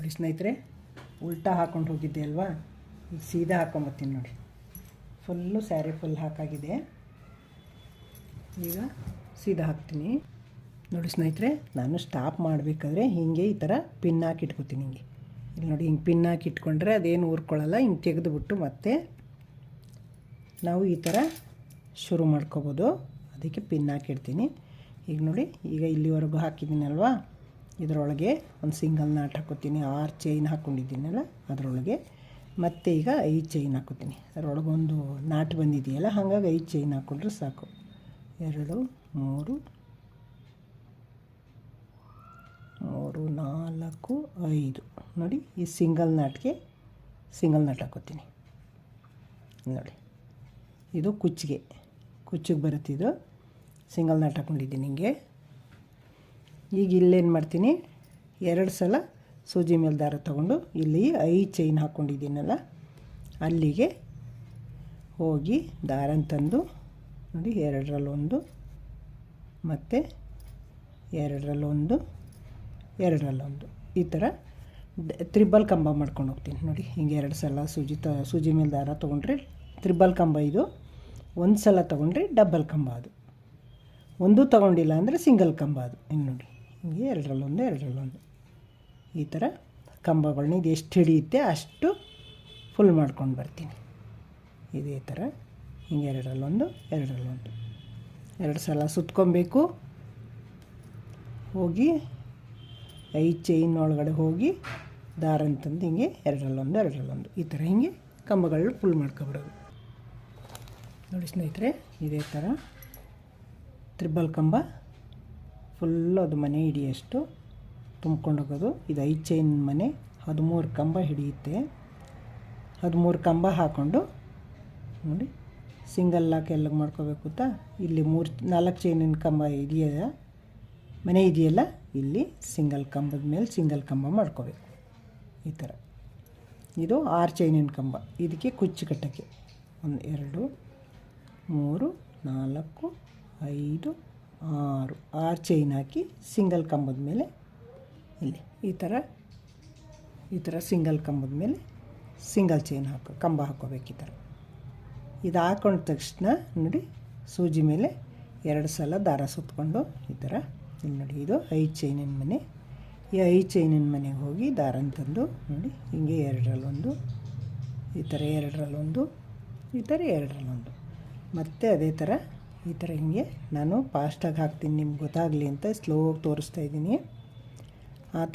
ನೋಡಿ ಸ್ನೇಹಿತರೆ, ಉಲ್ಟಾ ಹಾಕ್ಕೊಂಡು ಹೋಗಿದ್ದೆ ಅಲ್ವಾ, ಈಗ ಸೀದಾ ಹಾಕ್ಕೊಂಬತ್ತೀನಿ ನೋಡಿ. ಫುಲ್ಲು ಸ್ಯಾರಿ ಫುಲ್ ಹಾಕಾಗಿದೆ. ಈಗ ಸೀದಾ ಹಾಕ್ತೀನಿ ನೋಡಿ ಸ್ನೇಹಿತರೆ. ನಾನು ಸ್ಟಾಪ್ ಮಾಡಬೇಕಾದ್ರೆ ಹೀಗೆ ಈ ಥರ ಪಿನ್ ಹಾಕಿ ಇಟ್ಕೊತೀನಿ. ಹಿಂಗೆ ಇಲ್ಲಿ ನೋಡಿ, ಹಿಂಗೆ ಪಿನ್ ಹಾಕಿ ಇಟ್ಕೊಂಡ್ರೆ ಅದೇನು ಊರ್ಕೊಳ್ಳಲ್ಲ. ಹಿಂಗೆ ತೆಗೆದುಬಿಟ್ಟು ಮತ್ತೆ ನಾವು ಈ ಥರ ಶುರು ಮಾಡ್ಕೋಬೋದು. ಅದಕ್ಕೆ ಪಿನ್ ಹಾಕಿಡ್ತೀನಿ. ಈಗ ನೋಡಿ, ಈಗ ಇಲ್ಲಿವರೆಗೂ ಹಾಕಿದ್ದೀನಲ್ವಾ, ಇದರೊಳಗೆ ಒಂದು ಸಿಂಗಲ್ ನಾಟ್ ಹಾಕೋತೀನಿ. 6 ಚೈನ್ ಹಾಕ್ಕೊಂಡಿದ್ದೀನಲ್ಲ ಅದರೊಳಗೆ. ಮತ್ತು ಈಗ 5 ಚೈನ್ ಹಾಕೋತೀನಿ. ಅದರೊಳಗೊಂದು ನಾಟ್ ಬಂದಿದೆಯಲ್ಲ, ಹಾಗಾಗಿ 5 ಚೈನ್ ಹಾಕ್ಕೊಂಡ್ರೆ ಸಾಕು. 2 3 4 5 ನೋಡಿ. ಈ ಸಿಂಗಲ್ ನಾಟ್ಗೆ ಸಿಂಗಲ್ ನಾಟ್ ಹಾಕೋತೀನಿ ನೋಡಿ. ಇದು ಕುಚ್ಚಿಗೆ ಬರುತ್ತೆ. ಇದು ಸಿಂಗಲ್ ನಾಟ್ ಹಾಕ್ಕೊಂಡಿದ್ದೀನಿ ಹಿಂಗೆ. ಈಗ ಇಲ್ಲೇನು ಮಾಡ್ತೀನಿ, 2 ಸಲ ಸೂಜಿ ಮೇಲೆ ದಾರ ತೊಗೊಂಡು ಇಲ್ಲಿ 5 ಚೈನ್ ಹಾಕ್ಕೊಂಡಿದ್ದೀನಲ್ಲ ಅಲ್ಲಿಗೆ ಹೋಗಿ ದಾರನ ತಂದು ನೋಡಿ, 2ರಲ್ಲೊಂದು ಮತ್ತು 2ರಲ್ಲೊಂದು 2ರಲ್ಲೊಂದು ಈ ಥರ ತ್ರಿಬಲ್ ಕಂಬ ಮಾಡ್ಕೊಂಡು ಹೋಗ್ತೀನಿ ನೋಡಿ. ಹಿಂಗೆ 2 ಸಲ ಸೂಜಿ ಮೇಲೆ ದಾರ ತೊಗೊಂಡ್ರೆ ತ್ರಿಬಲ್ ಕಂಬ ಇದು. 1 ಸಲ ತೊಗೊಂಡ್ರೆ ಡಬಲ್ ಕಂಬ ಅದು. ಒಂದು ತೊಗೊಂಡಿಲ್ಲ ಅಂದರೆ ಸಿಂಗಲ್ ಕಂಬ ಅದು. ಇನ್ನು ನೋಡಿ, ಹಿಂಗೆ 2ರಲ್ಲೊಂದು 2ರಲ್ಲೊಂದು ಈ ಥರ ಕಂಬಗಳನ್ನ ಇದು ಎಷ್ಟು ಹಿಡಿಯುತ್ತೆ ಅಷ್ಟು ಫುಲ್ ಮಾಡ್ಕೊಂಡು ಬರ್ತೀನಿ. ಇದೇ ಥರ ಹಿಂಗೆ 2ರಲ್ಲೊಂದು 2ರಲ್ಲೊಂದು 2 ಸಲ ಸುತ್ಕೊಬೇಕು. ಹೋಗಿ 5 ಚೈನ್ ಒಳಗಡೆ ಹೋಗಿ ದಾರ ಅಂತಂದು ಹಿಂಗೆ 2ರಲ್ಲೊಂದು 2ರಲ್ಲೊಂದು ಈ ಥರ ಹಿಂಗೆ ಕಂಬಗಳನ್ನ ಫುಲ್ ಮಾಡ್ಕೊಬಿಡೋದು ನೋಡಿ ಸ್ನೇಹಿತರೆ. ಇದೇ ಥರ ತ್ರಿಬಲ್ ಕಂಬ ಫುಲ್ಲು ಅದು ಮನೆ ಹಿಡಿಯೋಷ್ಟು ತುಂಬ್ಕೊಂಡು ಹೋಗೋದು. ಇದು 5 ಚೈನ್ ಮನೆ 13 ಕಂಬ ಹಿಡಿಯುತ್ತೆ. 13 ಕಂಬ ಹಾಕ್ಕೊಂಡು ನೋಡಿ ಸಿಂಗಲ್ ಲಾಕ್ ಎಲ್ಲ ಮಾಡ್ಕೋಬೇಕು ಅಂತ ಇಲ್ಲಿ 4 ಚೈನಿನ ಕಂಬ ಇದೆಯಲ್ಲ, ಮನೆ ಇದೆಯಲ್ಲ, ಇಲ್ಲಿ ಸಿಂಗಲ್ ಕಂಬದ ಮೇಲೆ ಸಿಂಗಲ್ ಕಂಬ ಮಾಡ್ಕೋಬೇಕು ಈ ಥರ. ಇದು 6 ಚೈನಿನ ಕಂಬ. ಇದಕ್ಕೆ ಕುಚ್ಚು ಕಟ್ಟೋಕ್ಕೆ 1 2 3 4 5 6 ಚೈನ್ ಹಾಕಿ ಸಿಂಗಲ್ ಕಂಬದ ಮೇಲೆ ಇಲ್ಲಿ ಈ ಥರ ಸಿಂಗಲ್ ಕಂಬದ ಮೇಲೆ ಸಿಂಗಲ್ ಚೈನ್ ಕಂಬ ಹಾಕ್ಕೋಬೇಕು ಈ ಥರ. ಇದು ಹಾಕೊಂಡ ತಕ್ಷಣ ನೋಡಿ, ಸೂಜಿ ಮೇಲೆ 2 ಸಲ ದಾರ ಸುತ್ತಕೊಂಡು ಈ ಥರ ಇಲ್ಲಿ ನೋಡಿ, ಇದು 5 ಚೈನಿನ ಮನೆ. ಈ 5 ಚೈನಿನ ಮನೆಗೆ ಹೋಗಿ ದಾರನ ತಂದು ನೋಡಿ, ಹಿಂಗೆ 2ರಲ್ಲೊಂದು ಈ ಥರ 2ರಲ್ಲೊಂದು ಈ ಥರ 2ರಲ್ಲೊಂದು ಮತ್ತು ಅದೇ ಥರ ಈ ಥರ ಹಿಂಗೆ ನಾನು ಫಾಸ್ಟಾಗಿ ಹಾಕ್ತೀನಿ, ನಿಮ್ಗೆ ಗೊತ್ತಾಗಲಿ ಅಂತ ಸ್ಲೋಗಿ ತೋರಿಸ್ತಾ ಇದ್ದೀನಿ.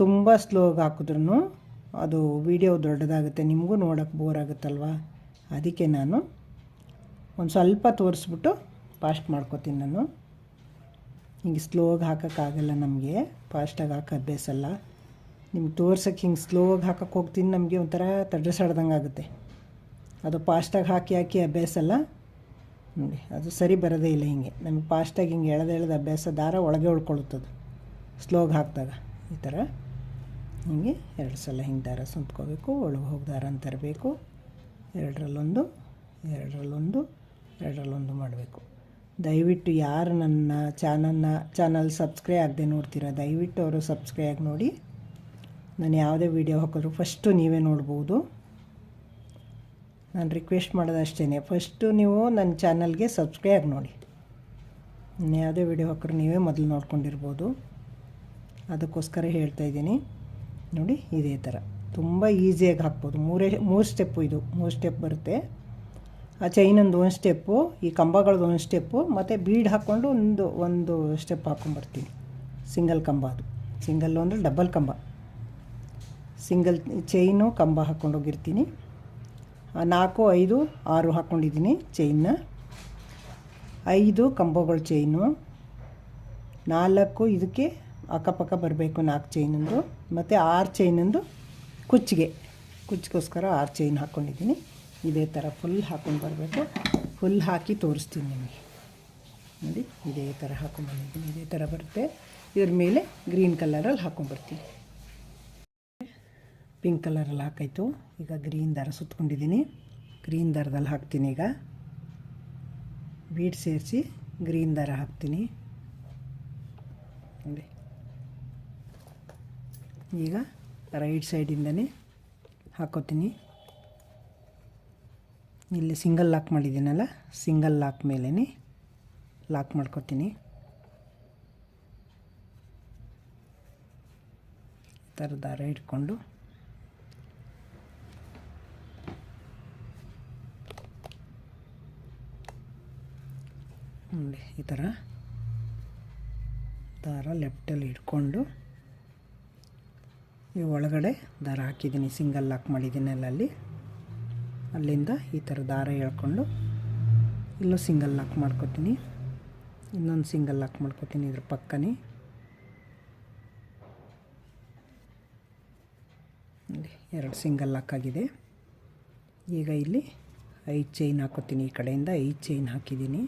ತುಂಬ ಸ್ಲೋಗಿ ಹಾಕಿದ್ರೂ ಅದು ವಿಡಿಯೋ ದೊಡ್ಡದಾಗುತ್ತೆ, ನಿಮಗೂ ನೋಡೋಕ್ಕೆ ಬೋರ್ ಆಗುತ್ತಲ್ವ. ಅದಕ್ಕೆ ನಾನು ಒಂದು ಸ್ವಲ್ಪ ತೋರಿಸ್ಬಿಟ್ಟು ಫಾಸ್ಟ್ ಮಾಡ್ಕೋತೀನಿ. ನಾನು ಹಿಂಗೆ ಸ್ಲೋಗಿ ಹಾಕೋಕ್ಕಾಗಲ್ಲ, ನಮಗೆ ಫಾಸ್ಟಾಗಿ ಹಾಕೋ ಅಭ್ಯಾಸ ಅಲ್ಲ. ನಿಮ್ಗೆ ತೋರ್ಸೋಕ್ಕೆ ಹಿಂಗೆ ಸ್ಲೋಗಿ ಹಾಕೋಕ್ಕೆ ಹೋಗ್ತೀನಿ, ನಮಗೆ ಒಂಥರ ತಡ್ರಿಸಾಡ್ದಂಗೆ ಆಗುತ್ತೆ. ಅದು ಫಾಸ್ಟಾಗಿ ಹಾಕಿ ಅಭ್ಯಾಸ ಅಲ್ಲ ನೋಡಿ, ಅದು ಸರಿ ಬರೋದೇ ಇಲ್ಲ. ಹಿಂಗೆ ನಮಗೆ ಫಾಸ್ಟಾಗಿ ಹಿಂಗೆ ಎಳೆದು ಅಭ್ಯಾಸ, ದಾರ ಒಳಗೆ ಉಳ್ಕೊಳ್ಳುತ್ತದು ಸ್ಲೋಗಿ ಹಾಕಿದಾಗ. ಈ ಥರ ಹಿಂಗೆ 2 ಸಲ ಹಿಂಗೆ ದಾರ ಸುತ್ಕೋಬೇಕು. ಒಳಗೆ ಹೋಗಿ ದಾರನ ತರಬೇಕು. 2ರಲ್ಲೊಂದು 2ರಲ್ಲೊಂದು ಮಾಡಬೇಕು. ದಯವಿಟ್ಟು ಯಾರು ನನ್ನ ಚಾನಲ್ ಸಬ್ಸ್ಕ್ರೈಬ್ ಆಗದೆ ನೋಡ್ತೀರಾ, ದಯವಿಟ್ಟು ಅವರು ಸಬ್ಸ್ಕ್ರೈಬ್ ಆಗಿ ನೋಡಿ. ನಾನು ಯಾವುದೇ ವೀಡಿಯೋ ಹಾಕಿದ್ರು ಫಸ್ಟು ನೀವೇ ನೋಡ್ಬೋದು. ನಾನು ರಿಕ್ವೆಸ್ಟ್ ಮಾಡೋದು ಅಷ್ಟೇ, ಫಸ್ಟು ನೀವು ನನ್ನ ಚಾನಲ್ಗೆ ಸಬ್ಸ್ಕ್ರೈಬ್ ನೋಡಿ. ನಾನು ಯಾವುದೇ ವೀಡಿಯೋ ಹಾಕಿದ್ರು ನೀವೇ ಮೊದಲು ನೋಡ್ಕೊಂಡಿರ್ಬೋದು, ಅದಕ್ಕೋಸ್ಕರ ಹೇಳ್ತಾಯಿದ್ದೀನಿ ನೋಡಿ. ಇದೇ ಥರ ತುಂಬ ಈಸಿಯಾಗಿ ಹಾಕ್ಬೋದು. 3 ಸ್ಟೆಪ್ಪು, ಇದು 3 ಸ್ಟೆಪ್ ಬರುತ್ತೆ. ಆ ಚೈನೊಂದು 1 ಸ್ಟೆಪ್ಪು, ಈ ಕಂಬಗಳದ್ದು 1 ಸ್ಟೆಪ್ಪು, ಮತ್ತು ಬೀಡ್ ಹಾಕ್ಕೊಂಡು ಒಂದು ಸ್ಟೆಪ್ ಹಾಕ್ಕೊಂಬರ್ತೀನಿ. ಸಿಂಗಲ್ ಕಂಬ ಅದು. ಸಿಂಗಲ್ಲು ಅಂದರೆ ಡಬಲ್ ಕಂಬ. ಸಿಂಗಲ್ ಚೈನು ಕಂಬ ಹಾಕ್ಕೊಂಡೋಗಿರ್ತೀನಿ. 4 5 6 ಹಾಕ್ಕೊಂಡಿದ್ದೀನಿ ಚೈನ್ನ. 5 ಕಂಬಗಳ ಚೈನು, 4 ಇದಕ್ಕೆ ಅಕ್ಕಪಕ್ಕ ಬರಬೇಕು 4 ಚೈನಂದು, ಮತ್ತು 6 ಚೈನಂದು ಕುಚ್ಚಿಗೋಸ್ಕರ 6 ಚೈನ್ ಹಾಕ್ಕೊಂಡಿದ್ದೀನಿ. ಇದೇ ಥರ ಫುಲ್ ಹಾಕ್ಕೊಂಡು ಬರಬೇಕು. ಫುಲ್ ಹಾಕಿ ತೋರಿಸ್ತೀನಿ ನಿಮಗೆ ನೋಡಿ. ಇದೇ ಥರ ಹಾಕ್ಕೊಂಡ್ಬಂದಿದ್ದೀನಿ. ಇದೇ ಥರ ಬರುತ್ತೆ. ಇದ್ರ ಮೇಲೆ ಗ್ರೀನ್ ಕಲರಲ್ಲಿ ಹಾಕ್ಕೊಂಬರ್ತೀನಿ. ಪಿಂಕ್ ಕಲರಲ್ಲಿ ಹಾಕಾಯಿತು. ಈಗ ಗ್ರೀನ್ ದಾರ ಸುತ್ಕೊಂಡಿದ್ದೀನಿ. ಗ್ರೀನ್ ದಾರದಲ್ಲಿ ಹಾಕ್ತೀನಿ. ಈಗ ಬೀಡ್ ಸೇರಿಸಿ ಗ್ರೀನ್ ದಾರ ಹಾಕ್ತೀನಿ ನೋಡಿ. ಈಗ ರೈಟ್ ಸೈಡಿಂದನೇ ಹಾಕೋತೀನಿ. ಇಲ್ಲಿ ಸಿಂಗಲ್ ಲಾಕ್ ಮಾಡಿದ್ದೀನಲ್ಲ, ಸಿಂಗಲ್ ಲಾಕ್ ಮೇಲೇ ಲಾಕ್ ಮಾಡ್ಕೋತೀನಿ. ಈ ಥರ ದಾರ ಇಟ್ಕೊಂಡು ನೋಡಿ ಈ ಥರ ದಾರ ಲೆಫ್ಟಲ್ಲಿ ಇಟ್ಕೊಂಡು ಈ ಒಳಗಡೆ ದಾರ ಹಾಕಿದ್ದೀನಿ, ಸಿಂಗಲ್ ಲಾಕ್ ಮಾಡಿದ್ದೀನಲ್ಲ ಅಲ್ಲಿ, ಅಲ್ಲಿಂದ ಈ ಥರ ದಾರ ಎಳ್ಕೊಂಡು ಇಲ್ಲೂ ಸಿಂಗಲ್ ಲಾಕ್ ಮಾಡ್ಕೊತೀನಿ. ಇನ್ನೊಂದು ಸಿಂಗಲ್ ಲಾಕ್ ಮಾಡ್ಕೊತೀನಿ ಇದ್ರ ಪಕ್ಕನೇ. ಎರಡು ಸಿಂಗಲ್ ಲಾಕ್ ಆಗಿದೆ. ಈಗ ಇಲ್ಲಿ 5 ಚೈನ್ ಹಾಕೋತೀನಿ. ಈ ಕಡೆಯಿಂದ 5 ಚೈನ್ ಹಾಕಿದ್ದೀನಿ.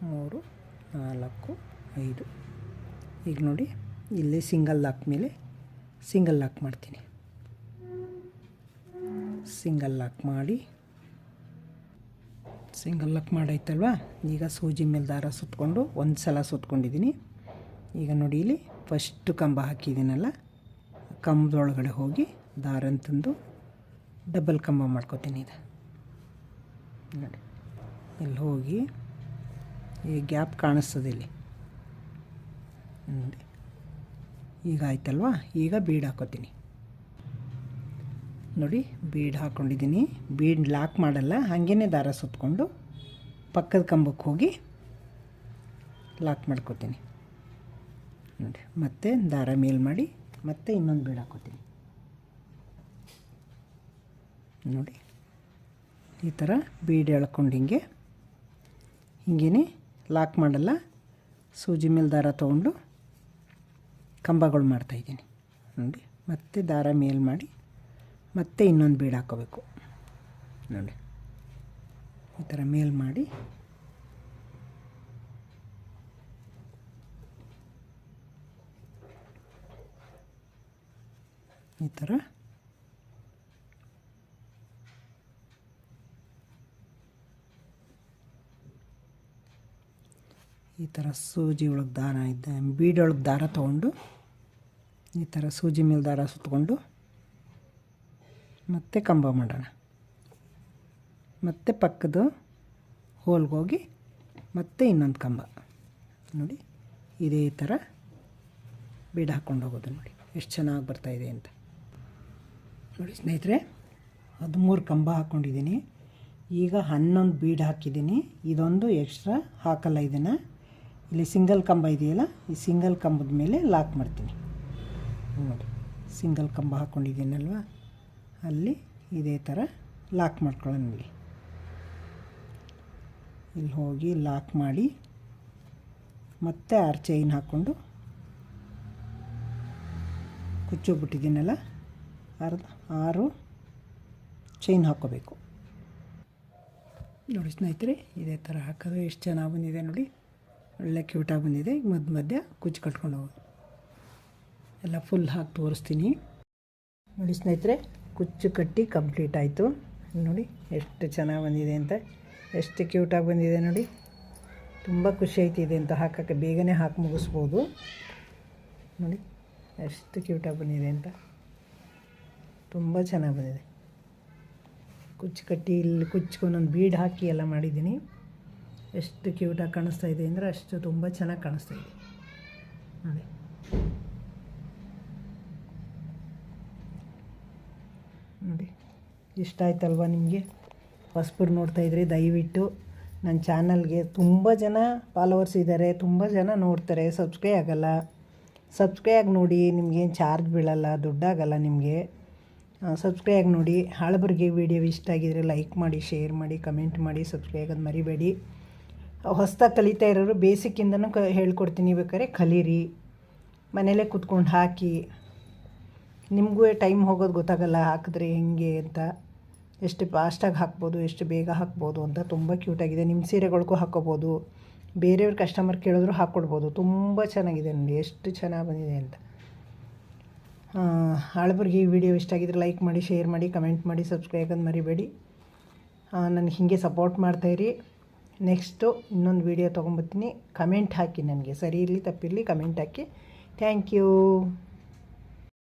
3 4 5. ಈಗ ನೋಡಿ ಇಲ್ಲಿ ಸಿಂಗಲ್ ಲಾಕ್ ಮೇಲೆ ಸಿಂಗಲ್ ಲಾಕ್ ಮಾಡ್ತೀನಿ. ಸಿಂಗಲ್ ಲಾಕ್ ಮಾಡಿ ಸಿಂಗಲ್ ಲಾಕ್ ಮಾಡಾಯ್ತಲ್ವ. ಈಗ ಸೂಜಿ ಮೇಲೆ ದಾರ ಸುತ್ತಕೊಂಡು ಒಂದು ಸಲ ಸುತ್ಕೊಂಡಿದ್ದೀನಿ. ಈಗ ನೋಡಿ ಇಲ್ಲಿ ಫಸ್ಟ್ ಕಂಬ ಹಾಕಿದ್ದೀನಲ್ಲ, ಕಂಬದೊಳಗಡೆ ಹೋಗಿ ದಾರ ತಂದು ಡಬಲ್ ಕಂಬ ಮಾಡ್ಕೋತೀನಿ. ಇದು ನೋಡಿ ಇಲ್ಲಿ ಹೋಗಿ ಈ ಗ್ಯಾಪ್ ಕಾಣಿಸ್ತದೆ ಇಲ್ಲಿ ನೋಡಿ. ಈಗ ಆಯ್ತಲ್ವ. ಈಗ ಬೀಡ್ ಹಾಕೋತೀನಿ. ನೋಡಿ ಬೀಡ್ ಹಾಕ್ಕೊಂಡಿದ್ದೀನಿ. ಬೀಡ್ ಲಾಕ್ ಮಾಡಲ್ಲ, ಹಾಗೇ ದಾರ ಸುತ್ತಕೊಂಡು ಪಕ್ಕದ ಕಂಬಕ್ಕೆ ಹೋಗಿ ಲಾಕ್ ಮಾಡ್ಕೋತೀನಿ. ನೋಡಿ ಮತ್ತೆ ದಾರ ಮೇಲ್ ಮಾಡಿ ಮತ್ತೆ ಇನ್ನೊಂದು ಬೀಡ್ ಹಾಕೋತೀನಿ. ನೋಡಿ ಈ ಥರ ಬೀಡ್ ಎಳ್ಕೊಂಡು ಹಿಂಗೇ ಲಾಕ್ ಮಾಡಲ್ಲ, ಸೂಜಿ ಮೇಲೆ ದಾರ ತೊಗೊಂಡು ಕಂಬಗಳು ಮಾಡ್ತಾಯಿದ್ದೀನಿ. ನೋಡಿ ಮತ್ತೆ ದಾರ ಮೇಲ್ ಮಾಡಿ ಮತ್ತೆ ಇನ್ನೊಂದು ಬೀಡ್ ಹಾಕೋಬೇಕು. ನೋಡಿ ಈ ಥರ ಮೇಲ್ ಮಾಡಿ ಈ ಥರ ಸೂಜಿ ಒಳಗೆ ದಾರ ಬೀಡೊಳಗೆ ದಾರ ತೊಗೊಂಡು ಈ ಥರ ಸೂಜಿ ಮೇಲೆ ದಾರ ಸುತ್ತಕೊಂಡು ಮತ್ತೆ ಕಂಬ ಮಾಡೋಣ. ಮತ್ತೆ ಪಕ್ಕದ ಹೋಲ್ಗೋಗಿ ಮತ್ತೆ ಇನ್ನೊಂದು ಕಂಬ. ನೋಡಿ ಇದೇ ಥರ ಬೀಡ್ ಹಾಕ್ಕೊಂಡು ಹೋಗೋದು. ನೋಡಿ ಎಷ್ಟು ಚೆನ್ನಾಗಿ ಬರ್ತಾಯಿದೆ ಅಂತ. ನೋಡಿ ಸ್ನೇಹಿತರೆ, 13 ಕಂಬ ಹಾಕ್ಕೊಂಡಿದ್ದೀನಿ. ಈಗ 11 ಬೀಡ್ ಹಾಕಿದ್ದೀನಿ. ಇದೊಂದು ಎಕ್ಸ್ಟ್ರಾ ಹಾಕಲ್ಲ. ಇದನ್ನು ಇಲ್ಲಿ ಸಿಂಗಲ್ ಕಂಬ ಇದೆಯಲ್ಲ, ಈ ಸಿಂಗಲ್ ಕಂಬದ ಮೇಲೆ ಲಾಕ್ ಮಾಡ್ತೀನಿ. ನೋಡಿ ಸಿಂಗಲ್ ಕಂಬ ಹಾಕ್ಕೊಂಡಿದ್ದೀನಲ್ವ, ಅಲ್ಲಿ ಇದೇ ಥರ ಲಾಕ್ ಮಾಡ್ಕೊಳ್ಳೋಣ. ಇಲ್ಲಿ ಹೋಗಿ ಲಾಕ್ ಮಾಡಿ ಮತ್ತೆ 6 ಚೈನ್ ಹಾಕ್ಕೊಂಡು ಕುಚ್ಚೋಗ್ಬಿಟ್ಟಿದ್ದೀನಲ್ಲ, 6 ಚೈನ್ ಹಾಕ್ಕೋಬೇಕು. ನೋಡಿ ಸ್ನೇಹಿತರೆ, ಇದೇ ಥರ ಹಾಕೋದು ಎಷ್ಟು ಚೆನ್ನಾಗಿ ಬಂದಿದೆ ನೋಡಿ, ಒಳ್ಳೆ ಕ್ಯೂಟಾಗಿ ಬಂದಿದೆ. ಈಗ ಮಧ್ಯ ಕುಚ್ಚು ಕಟ್ಕೊಂಡು ಹೋಗೋದು. ಎಲ್ಲ ಫುಲ್ ಹಾಕಿ ತೋರಿಸ್ತೀನಿ. ನೋಡಿ ಸ್ನೇಹಿತರೆ, ಕುಚ್ಚು ಕಟ್ಟಿ ಕಂಪ್ಲೀಟ್ ಆಯಿತು. ನೋಡಿ ಎಷ್ಟು ಚೆನ್ನಾಗಿ ಬಂದಿದೆ ಅಂತ, ಎಷ್ಟು ಕ್ಯೂಟಾಗಿ ಬಂದಿದೆ ನೋಡಿ. ತುಂಬ ಖುಷಿ ಆಯ್ತಿದೆ ಅಂತ ಹಾಕೋಕ್ಕೆ, ಬೇಗನೆ ಹಾಕಿ ಮುಗಿಸ್ಬೋದು. ನೋಡಿ ಎಷ್ಟು ಕ್ಯೂಟಾಗಿ ಬಂದಿದೆ ಅಂತ, ತುಂಬ ಚೆನ್ನಾಗಿ ಬಂದಿದೆ. ಕುಚ್ಚು ಕಟ್ಟಿ ಇಲ್ಲಿ ಕುಚ್ಕೊಂಡೊಂದು ಬೀಡ್ ಹಾಕಿ ಎಲ್ಲ ಮಾಡಿದ್ದೀನಿ. ಎಷ್ಟು ಕ್ಯೂಟಾಗಿ ಕಾಣಿಸ್ತಾ ಇದೆ ಅಂದರೆ ಅಷ್ಟು ತುಂಬ ಚೆನ್ನಾಗಿ ಕಾಣಿಸ್ತಾ ಇದೆ ನೋಡಿ. ನೋಡಿ ಇಷ್ಟ ಆಯ್ತಲ್ವ ನಿಮಗೆ? ಹೊಸಬರು ನೋಡ್ತಾಯಿದ್ರಿ ದಯವಿಟ್ಟು ನನ್ನ ಚಾನಲ್ಗೆ ತುಂಬ ಜನ ಫಾಲೋವರ್ಸ್ ಇದ್ದಾರೆ, ತುಂಬ ಜನ ನೋಡ್ತಾರೆ, ಸಬ್ಸ್ಕ್ರೈಬ್ ಆಗೋಲ್ಲ. ಸಬ್ಸ್ಕ್ರೈಬ್ ಆಗಿ ನೋಡಿ, ನಿಮಗೇನು ಚಾರ್ಜ್ ಬೀಳಲ್ಲ, ದುಡ್ಡಾಗಲ್ಲ ನಿಮಗೆ. ಸಬ್ಸ್ಕ್ರೈಬ್ ಆಗಿ ನೋಡಿ. ಹಳಬರಿಗೆ ವಿಡಿಯೋ ಇಷ್ಟ ಆಗಿದರೆ ಲೈಕ್ ಮಾಡಿ, ಶೇರ್ ಮಾಡಿ, ಕಮೆಂಟ್ ಮಾಡಿ, ಸಬ್ಸ್ಕ್ರೈಬ್ ಆಗೋದು ಮರಿಬೇಡಿ. ಹೊಸ್ದಾಗಿ ಕಲಿತಾ ಇರೋರು ಬೇಸಿಕ್ಕಿಂದನೂ ಹೇಳ್ಕೊಡ್ತೀನಿ, ಬೇಕಾದ್ರೆ ಕಲೀರಿ. ಮನೇಲೇ ಕೂತ್ಕೊಂಡು ಹಾಕಿ, ನಿಮಗೂ ಟೈಮ್ ಹೋಗೋದು ಗೊತ್ತಾಗಲ್ಲ ಹಾಕಿದ್ರೆ ಹೆಂಗೆ ಅಂತ. ಎಷ್ಟು ಫಾಸ್ಟಾಗಿ ಹಾಕ್ಬೋದು, ಎಷ್ಟು ಬೇಗ ಹಾಕ್ಬೋದು ಅಂತ. ತುಂಬ ಕ್ಯೂಟಾಗಿದೆ. ನಿಮ್ಮ ಸೀರೆಗಳಿಗೂ ಹಾಕ್ಕೋಬೋದು, ಬೇರೆಯವ್ರ ಕಸ್ಟಮರ್ ಕೇಳಿದ್ರು ಹಾಕ್ಕೊಡ್ಬೋದು. ತುಂಬ ಚೆನ್ನಾಗಿದೆ ನೋಡಿ, ಎಷ್ಟು ಚೆನ್ನಾಗಿ ಬಂದಿದೆ ಅಂತ. ಹಳಬರಿಗೆ ಈ ವಿಡಿಯೋ ಇಷ್ಟ ಆಗಿದ್ರೆ ಲೈಕ್ ಮಾಡಿ, ಶೇರ್ ಮಾಡಿ, ಕಮೆಂಟ್ ಮಾಡಿ, ಸಬ್ಸ್ಕ್ರೈಬ್ ಆಗೋದು ಮರಿಬೇಡಿ. ನನಗೆ ಹೀಗೆ ಸಪೋರ್ಟ್ ಮಾಡ್ತಾಯಿರಿ. ನೆಕ್ಸ್ಟು ಇನ್ನೊಂದು ವೀಡಿಯೋ ತೊಗೊಂಬರ್ತೀನಿ. ಕಮೆಂಟ್ ಹಾಕಿ, ನನಗೆ ಸರಿ ಇರಲಿ ತಪ್ಪಿರಲಿ ಕಮೆಂಟ್ ಹಾಕಿ. Thank you.